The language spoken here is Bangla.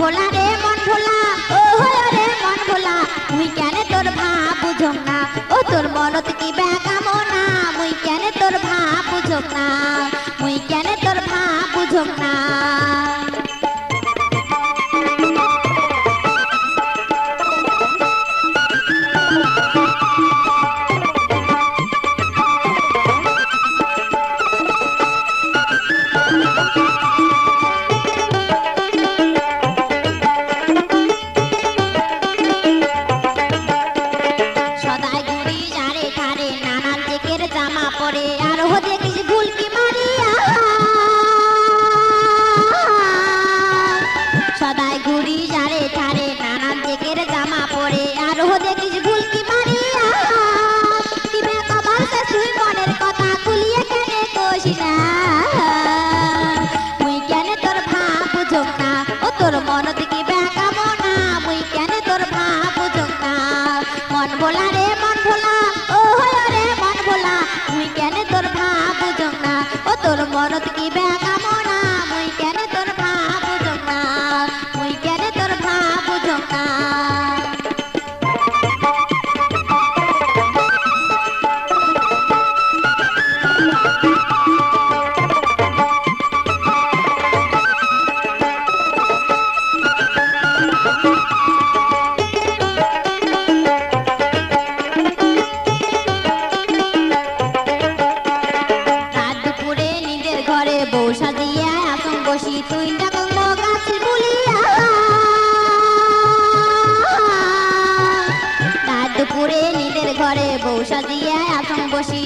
ভোলা রে মন ভোলা, ও হলো রে মন ভোলা, মুই কেন তোর ভাব বুঝম না, ও তোর মনত কি বেকামনা, মুই কেন তোর ভাব বুঝম না, মুই কেন তোর ভাব বুঝম না। সদাই ঘুরি যারে ধারে নানান জেকের জামা পরে আর হো দেখিস ভুলকি মারিয়া, দিবে কবাল সে তুই মনের কথা খুলিয়ে কেনে কষি না, মুই কেন তোর ভাব বুঝম না, ও তোর মন থেকে বেকামনা, মুই কেন তোর ভাব বুঝম না। মন ভোলা রে মন ভোলা, ও হলো রে মন ভোলা, মুই কেন তোর ভাব বুঝম না, ও তোর মন থেকে বেকামনা, মুই কেন তোর ভাব বুঝম না, মুই কেন তোর ভাব বুঝম না। বউ সাজিয়া আসন বসি তুই ডাকল গাছি বলিয়া, রাত দুপুরে নিজের ঘরে বউ সাজিয়া আসন বসি